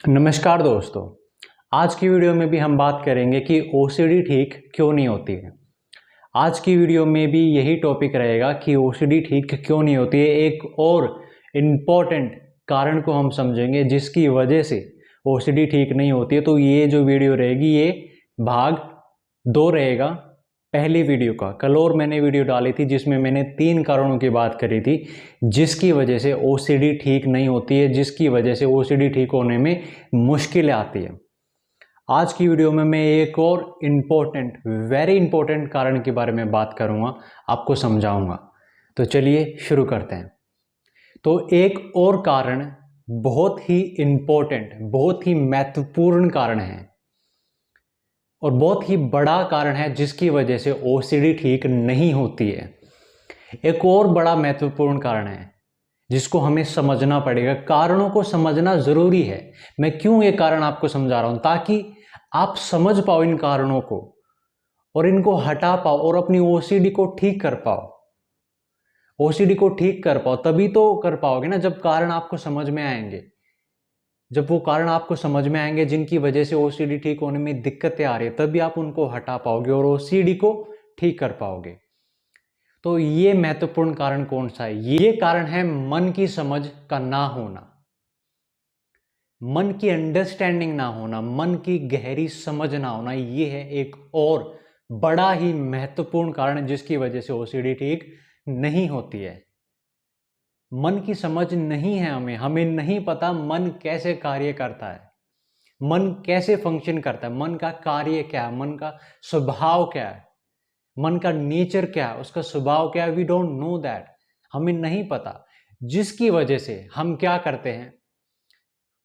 नमस्कार दोस्तों। आज की वीडियो में भी हम बात करेंगे कि ओसीडी ठीक क्यों नहीं होती है। आज की वीडियो में भी यही टॉपिक रहेगा कि ओसीडी ठीक क्यों नहीं होती है। एक और इम्पॉर्टेंट कारण को हम समझेंगे जिसकी वजह से ओसीडी ठीक नहीं होती है। तो ये जो वीडियो रहेगी ये भाग 2 रहेगा पहली वीडियो का। कल और मैंने वीडियो डाली थी जिसमें मैंने 3 कारणों की बात करी थी जिसकी वजह से ओसीडी ठीक नहीं होती है, जिसकी वजह से ओसीडी ठीक होने में मुश्किलें आती है। आज की वीडियो में मैं एक और इम्पोर्टेंट, वेरी इंपॉर्टेंट कारण के बारे में बात करूंगा, आपको समझाऊंगा। तो चलिए शुरू करते हैं। तो एक और कारण बहुत ही इम्पोर्टेंट, बहुत ही महत्वपूर्ण कारण है और बहुत ही बड़ा कारण है जिसकी वजह से ओसीडी ठीक नहीं होती है। एक और बड़ा महत्वपूर्ण कारण है जिसको हमें समझना पड़ेगा। कारणों को समझना जरूरी है। मैं क्यों ये कारण आपको समझा रहा हूं, ताकि आप समझ पाओ इन कारणों को और इनको हटा पाओ और अपनी ओसीडी को ठीक कर पाओ। ओसीडी को ठीक कर पाओ तभी तो कर पाओगे ना जब कारण आपको समझ में आएंगे। जब वो कारण आपको समझ में आएंगे जिनकी वजह से ओसीडी ठीक होने में दिक्कतें आ रही है, तभी आप उनको हटा पाओगे और ओसीडी को ठीक कर पाओगे। तो ये महत्वपूर्ण कारण कौन सा है? ये कारण है मन की समझ का ना होना, मन की अंडरस्टैंडिंग ना होना, मन की गहरी समझ ना होना। ये है एक और बड़ा ही महत्वपूर्ण कारण जिसकी वजह से ओसीडी ठीक नहीं होती है। मन की समझ नहीं है हमें नहीं पता मन कैसे कार्य करता है, मन कैसे फंक्शन करता है, मन का कार्य क्या है, मन का स्वभाव क्या है, मन का नेचर क्या है, उसका स्वभाव क्या है। वी डोंट नो दैट, हमें नहीं पता। जिसकी वजह से हम क्या करते हैं,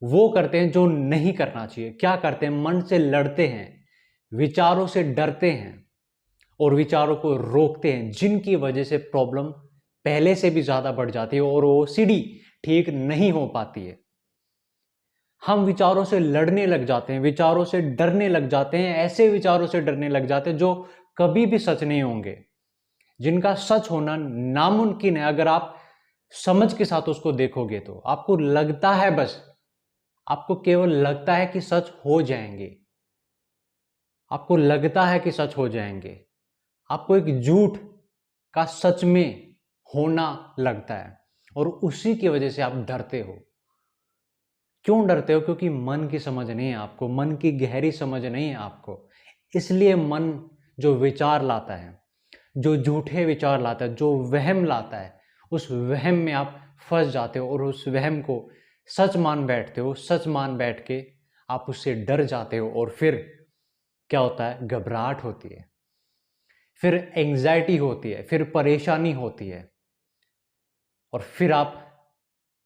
वो करते हैं जो नहीं करना चाहिए। क्या करते हैं? मन से लड़ते हैं, विचारों से डरते हैं और विचारों को रोकते हैं, जिनकी वजह से प्रॉब्लम पहले से भी ज्यादा बढ़ जाती है और ओसीडी ठीक नहीं हो पाती है। हम विचारों से लड़ने लग जाते हैं, विचारों से डरने लग जाते हैं, ऐसे विचारों से डरने लग जाते हैं जो कभी भी सच नहीं होंगे, जिनका सच होना नामुमकिन है। अगर आप समझ के साथ उसको देखोगे तो आपको लगता है, बस आपको केवल लगता है कि सच हो जाएंगे, आपको लगता है कि सच हो जाएंगे, आपको एक झूठ का सच में होना लगता है और उसी की वजह से आप डरते हो। क्यों डरते हो? क्योंकि मन की समझ नहीं है आपको, मन की गहरी समझ नहीं है आपको। इसलिए मन जो विचार लाता है, जो झूठे विचार लाता है, जो वहम लाता है, उस वहम में आप फंस जाते हो और उस वहम को सच मान बैठते हो। सच मान बैठ के आप उससे डर जाते हो और फिर क्या होता है? घबराहट होती है, फिर एंजाइटी होती है, फिर परेशानी होती है और फिर आप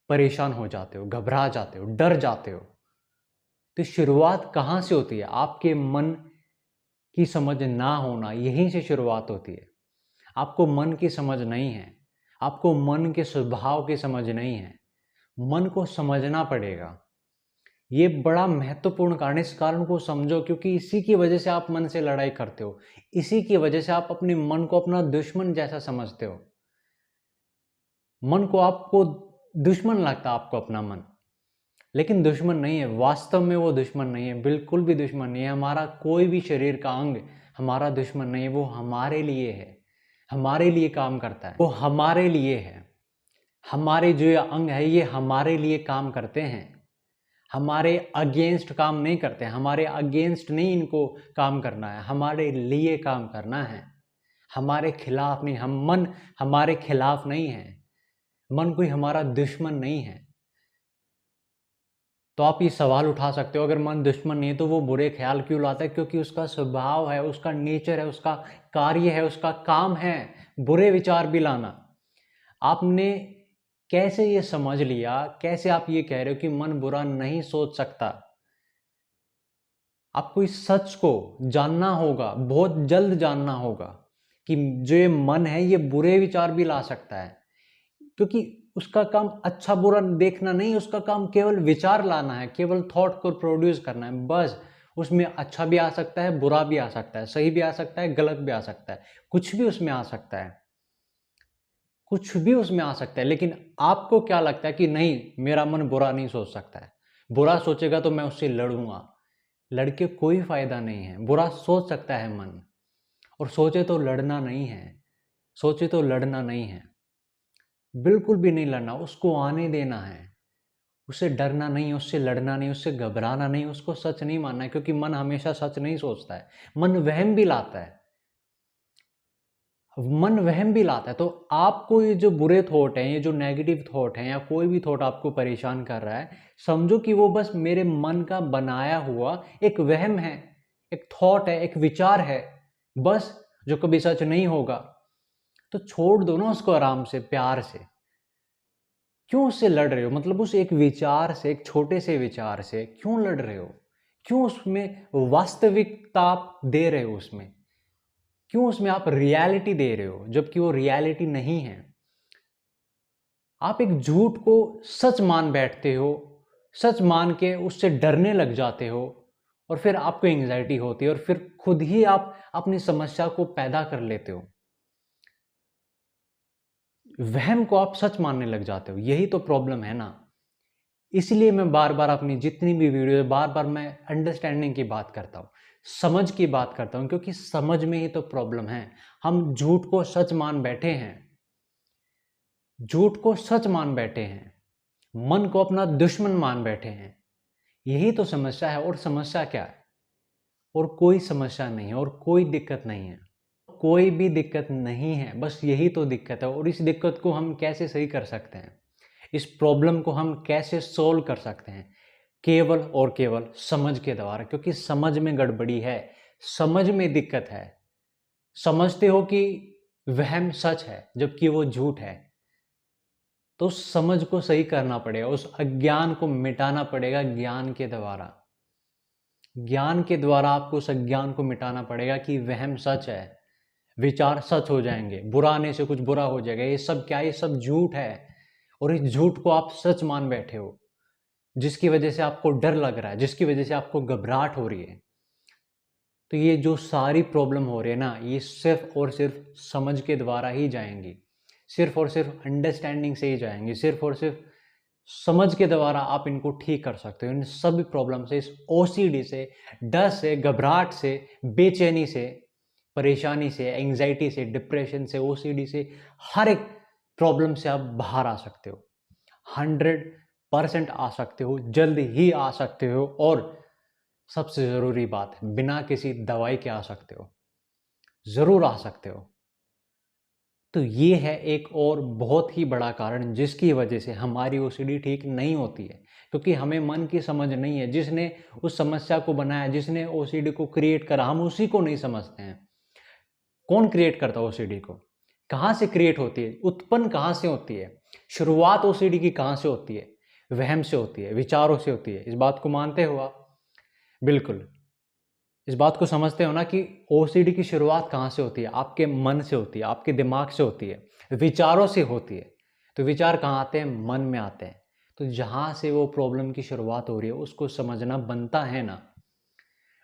परेशान हो जाते हो, घबरा जाते हो, डर जाते हो। तो शुरुआत कहां से होती है? आपके मन की समझ ना होना, यहीं से शुरुआत होती है। आपको मन की समझ नहीं है, आपको मन के स्वभाव की समझ नहीं है। मन को समझना पड़ेगा। ये बड़ा महत्वपूर्ण कारण है। इस कारण को समझो, क्योंकि इसी की वजह से आप मन से लड़ाई करते हो, इसी की वजह से आप अपने मन को अपना दुश्मन जैसा समझते हो। मन को आपको दुश्मन लगता है, आपको अपना मन, लेकिन दुश्मन नहीं है। वास्तव में वो दुश्मन नहीं है, बिल्कुल भी दुश्मन नहीं है। हमारा कोई भी शरीर का अंग हमारा दुश्मन नहीं है। वो हमारे लिए है, हमारे लिए काम करता है, वो हमारे लिए है। हमारे जो ये अंग है ये हमारे लिए काम करते हैं, हमारे अगेंस्ट काम नहीं करते हैं। हमारे अगेंस्ट नहीं इनको काम करना है, हमारे लिए काम करना है, हमारे खिलाफ नहीं। हम मन हमारे खिलाफ नहीं है, मन कोई हमारा दुश्मन नहीं है। तो आप ये सवाल उठा सकते हो, अगर मन दुश्मन नहीं है तो वो बुरे ख्याल क्यों लाता है? क्योंकि उसका स्वभाव है, उसका नेचर है, उसका कार्य है, उसका काम है बुरे विचार भी लाना। आपने कैसे ये समझ लिया? कैसे आप ये कह रहे हो कि मन बुरा नहीं सोच सकता? आपको इस सच को जानना होगा, बहुत जल्द जानना होगा कि जो ये मन है ये बुरे विचार भी ला सकता है। क्योंकि उसका काम अच्छा बुरा देखना नहीं, उसका काम केवल विचार लाना है, केवल थॉट को प्रोड्यूस करना है बस। उसमें अच्छा भी आ सकता है, बुरा भी आ सकता है, सही भी आ सकता है, गलत भी आ सकता है, कुछ भी उसमें आ सकता है, कुछ भी उसमें आ सकता है। लेकिन आपको क्या लगता है कि नहीं, मेरा मन बुरा नहीं सोच सकता है, बुरा सोचेगा तो मैं उससे लड़ूंगा। लड़के कोई फायदा नहीं है। बुरा सोच सकता है मन, और सोचे तो लड़ना नहीं है। सोचे तो लड़ना नहीं है, बिल्कुल भी नहीं लड़ना, उसको आने देना है। उससे डरना नहीं, उससे लड़ना नहीं, उससे घबराना नहीं, उसको सच नहीं मानना है, क्योंकि मन हमेशा सच नहीं सोचता है। मन वहम भी लाता है, मन वहम भी लाता है। तो आपको ये जो बुरे थॉट हैं, ये जो नेगेटिव थॉट हैं, या कोई भी थॉट आपको परेशान कर रहा है, समझो कि वो बस मेरे मन का बनाया हुआ एक वहम है, एक थॉट है, एक विचार है बस, जो कभी सच नहीं होगा। तो छोड़ दो ना उसको आराम से, प्यार से। क्यों उससे लड़ रहे हो? मतलब उस एक विचार से, एक छोटे से विचार से क्यों लड़ रहे हो? क्यों उसमें वास्तविकता आप दे रहे हो? उसमें क्यों उसमें आप रियलिटी दे रहे हो, जबकि वो रियलिटी नहीं है? आप एक झूठ को सच मान बैठते हो, सच मान के उससे डरने लग जाते हो, और फिर आपको एंग्जाइटी होती है, और फिर खुद ही आप अपनी समस्या को पैदा कर लेते हो। वहम को आप सच मानने लग जाते हो, यही तो प्रॉब्लम है ना। इसलिए मैं बार बार अपनी जितनी भी वीडियो, बार बार मैं अंडरस्टैंडिंग की बात करता हूँ, समझ की बात करता हूँ, क्योंकि समझ में ही तो प्रॉब्लम है। हम झूठ को सच मान बैठे हैं, झूठ को सच मान बैठे हैं, मन को अपना दुश्मन मान बैठे हैं। यही तो समस्या है। और समस्या क्या है? और कोई समस्या नहीं है, और कोई दिक्कत नहीं है, कोई भी दिक्कत नहीं है, बस यही तो दिक्कत है। और इस दिक्कत को हम कैसे सही कर सकते हैं? इस प्रॉब्लम को हम कैसे सोल्व कर सकते हैं? केवल और केवल समझ के द्वारा, क्योंकि समझ में गड़बड़ी है, समझ में दिक्कत है। समझते हो कि वहम सच है, जबकि वो झूठ है। तो उस समझ को सही करना पड़ेगा, उस अज्ञान को मिटाना पड़ेगा ज्ञान के द्वारा। ज्ञान के द्वारा आपको उस अज्ञान को मिटाना पड़ेगा कि वहम सच है, विचार सच हो जाएंगे, बुरा आने से कुछ बुरा हो जाएगा, ये सब क्या है? ये सब झूठ है। और इस झूठ को आप सच मान बैठे हो, जिसकी वजह से आपको डर लग रहा है, जिसकी वजह से आपको घबराहट हो रही है। तो ये जो सारी प्रॉब्लम हो रही है ना, ये सिर्फ और सिर्फ समझ के द्वारा ही जाएंगी, सिर्फ और सिर्फ अंडरस्टैंडिंग से ही जाएंगी, सिर्फ और सिर्फ समझ के द्वारा आप इनको ठीक कर सकते हो। इन सभी प्रॉब्लम से, इस ओसीडी से, डर से, घबराहट से, बेचैनी से, परेशानी से, एंजाइटी से, डिप्रेशन से, ओसीडी से, हर एक प्रॉब्लम से आप बाहर आ सकते हो। 100% आ सकते हो, जल्द ही आ सकते हो। और सबसे ज़रूरी बात है, बिना किसी दवाई के आ सकते हो, ज़रूर आ सकते हो। तो ये है एक और बहुत ही बड़ा कारण जिसकी वजह से हमारी ओसीडी ठीक नहीं होती है, क्योंकि हमें मन की समझ नहीं है। जिसने उस समस्या को बनाया, जिसने ओसीडी को क्रिएट करा, हम उसी को नहीं समझते हैं। कौन क्रिएट करता है ओसीडी को? कहाँ से क्रिएट होती है? उत्पन्न कहाँ से होती है? शुरुआत ओसीडी की कहाँ से होती है? वहम से होती है, विचारों से होती है। इस बात को मानते हो आप? बिल्कुल। इस बात को समझते हो ना कि ओसीडी की शुरुआत कहाँ से होती है? आपके मन से होती है, आपके दिमाग से होती है, विचारों से होती है। तो विचार कहाँ आते हैं? मन में आते हैं। तो जहाँ से वो प्रॉब्लम की शुरुआत हो रही है, उसको समझना बनता है ना,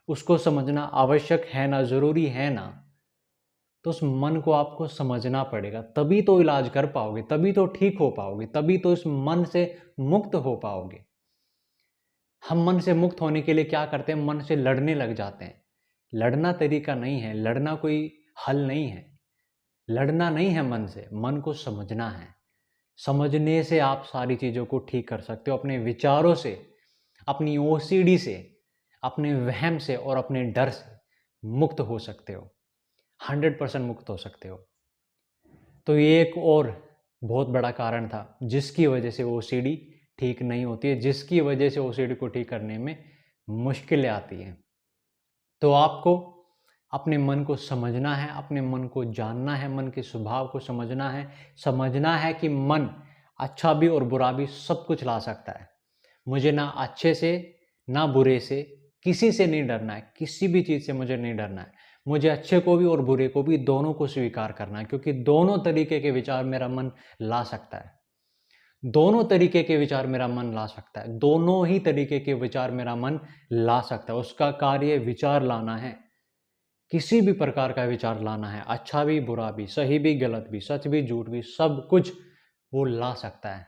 उसको समझना आवश्यक है ना, ज़रूरी है ना। तो उस मन को आपको समझना पड़ेगा, तभी तो इलाज कर पाओगे, तभी तो ठीक हो पाओगे, तभी तो इस मन से मुक्त हो पाओगे। हम मन से मुक्त होने के लिए क्या करते हैं? मन से लड़ने लग जाते हैं। लड़ना तरीका नहीं है, लड़ना कोई हल नहीं है। लड़ना नहीं है मन से, मन को समझना है। समझने से आप सारी चीज़ों को ठीक कर सकते हो, अपने विचारों से, अपनी ओसीडी से, अपने वहम से और अपने डर से मुक्त हो सकते हो। 100% मुक्त हो सकते हो। तो ये एक और बहुत बड़ा कारण था जिसकी वजह से ओसीडी ठीक नहीं होती है, जिसकी वजह से ओसीडी को ठीक करने में मुश्किलें आती हैं। तो आपको अपने मन को समझना है, अपने मन को जानना है, मन के स्वभाव को समझना है कि मन अच्छा भी और बुरा भी सब कुछ ला सकता है। मुझे ना अच्छे से, ना बुरे से, किसी से नहीं डरना है, किसी भी चीज़ से मुझे नहीं डरना है। मुझे अच्छे को भी और बुरे को भी, दोनों को स्वीकार करना है, क्योंकि दोनों तरीके के विचार मेरा मन ला सकता है। दोनों तरीके के विचार मेरा मन ला सकता है, दोनों ही तरीके के विचार मेरा मन ला सकता है। उसका कार्य विचार लाना है, किसी भी प्रकार का विचार लाना है, अच्छा भी बुरा भी, सही भी गलत भी, सच भी झूठ भी, सब कुछ वो ला सकता है।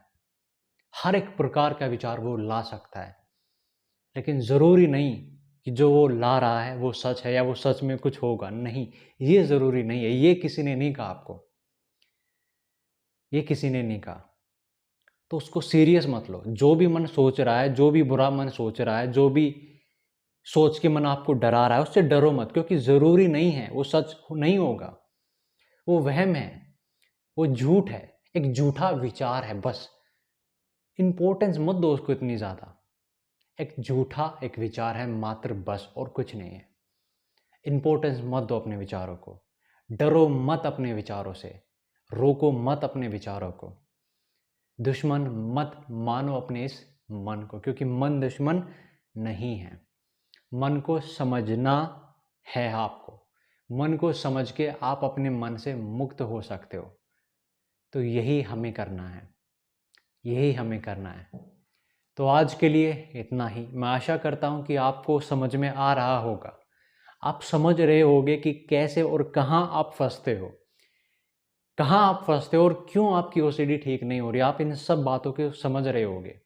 हर एक प्रकार का विचार वो ला सकता है। लेकिन ज़रूरी नहीं कि जो वो ला रहा है वो सच है या वो सच में कुछ होगा। नहीं, ये ज़रूरी नहीं है। ये किसी ने नहीं कहा आपको, ये किसी ने नहीं कहा। तो उसको सीरियस मत लो। जो भी मन सोच रहा है, जो भी बुरा मन सोच रहा है, जो भी सोच के मन आपको डरा रहा है, उससे डरो मत, क्योंकि ज़रूरी नहीं है वो सच नहीं होगा। वो वहम है, वो झूठ है, एक झूठा विचार है बस। इम्पोर्टेंस मत दो उसको इतनी ज़्यादा। एक झूठा एक विचार है मात्र, बस, और कुछ नहीं है। इम्पोर्टेंस मत दो अपने विचारों को। डरो मत अपने विचारों से। रोको मत अपने विचारों को। दुश्मन मत मानो अपने इस मन को, क्योंकि मन दुश्मन नहीं है। मन को समझना है आपको। मन को समझ के आप अपने मन से मुक्त हो सकते हो। तो यही हमें करना है, यही हमें करना है। तो आज के लिए इतना ही। मैं आशा करता हूँ कि आपको समझ में आ रहा होगा। आप समझ रहे होगे कि कैसे और कहाँ आप फंसते हो, कहाँ आप फंसते हो और क्यों आपकी ओसीडी ठीक नहीं हो रही। आप इन सब बातों को समझ रहे होगे,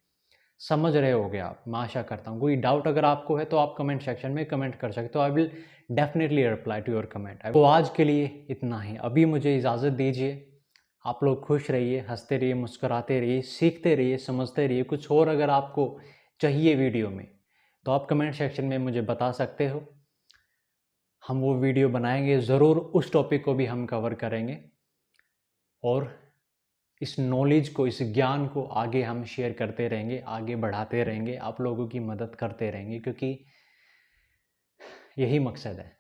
समझ रहे होगे आप। मैं आशा करता हूँ। कोई डाउट अगर आपको है तो आप कमेंट सेक्शन में कमेंट कर सकते हो। I will definitely reply to your comment. तो आज के लिए इतना ही। अभी मुझे इजाज़त दीजिए। आप लोग खुश रहिए, हंसते रहिए, मुस्कुराते रहिए, सीखते रहिए, समझते रहिए। कुछ और अगर आपको चाहिए वीडियो में तो आप कमेंट सेक्शन में मुझे बता सकते हो। हम वो वीडियो बनाएंगे ज़रूर। उस टॉपिक को भी हम कवर करेंगे और इस नॉलेज को, इस ज्ञान को आगे हम शेयर करते रहेंगे, आगे बढ़ाते रहेंगे, आप लोगों की मदद करते रहेंगे, क्योंकि यही मकसद है,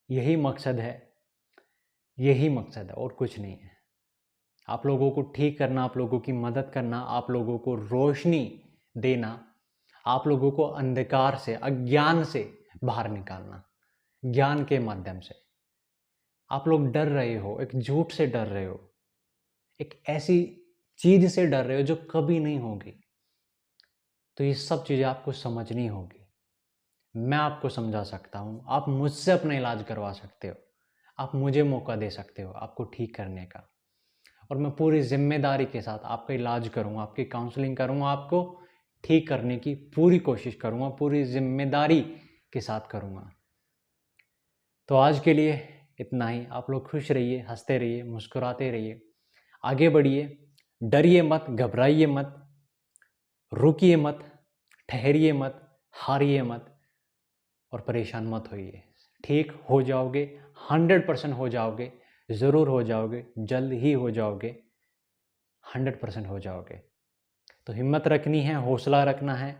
यही मकसद है, यही मकसद है और कुछ नहीं है। आप लोगों को ठीक करना, आप लोगों की मदद करना, आप लोगों को रोशनी देना, आप लोगों को अंधकार से, अज्ञान से बाहर निकालना, ज्ञान के माध्यम से। आप लोग डर रहे हो, एक झूठ से डर रहे हो, एक ऐसी चीज से डर रहे हो जो कभी नहीं होगी। तो ये सब चीज़ें आपको समझनी होगी। मैं आपको समझा सकता हूँ। आप मुझसे अपना इलाज करवा सकते हो। आप मुझे मौका दे सकते हो आपको ठीक करने का, और मैं पूरी जिम्मेदारी के साथ आपका इलाज करूँगा, आपकी काउंसलिंग करूँगा, आपको ठीक करने की पूरी कोशिश करूँगा, पूरी जिम्मेदारी के साथ करूँगा। तो आज के लिए इतना ही। आप लोग खुश रहिए, हंसते रहिए, मुस्कुराते रहिए, आगे बढ़िए, डरिए मत, घबराइए मत, रुकिए मत, ठहरिए मत, हारिए मत और परेशान मत होइए। ठीक हो जाओगे, 100% हो जाओगे, ज़रूर हो जाओगे, जल्द ही हो जाओगे, 100% हो जाओगे। तो हिम्मत रखनी है, हौसला रखना है,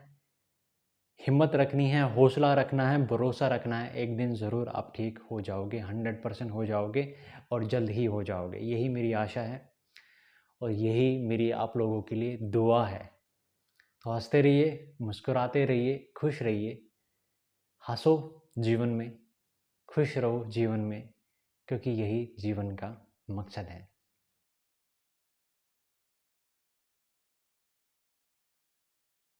हिम्मत रखनी है, हौसला रखना है, भरोसा रखना है। एक दिन ज़रूर आप ठीक हो जाओगे, 100% हो जाओगे और जल्द ही हो जाओगे। यही मेरी आशा है और यही मेरी आप लोगों के लिए दुआ है। तो हंसते रहिए, मुस्कुराते रहिए, खुश रहिए, हंसो जीवन में, खुश रहो जीवन में, क्योंकि यही जीवन का मकसद है।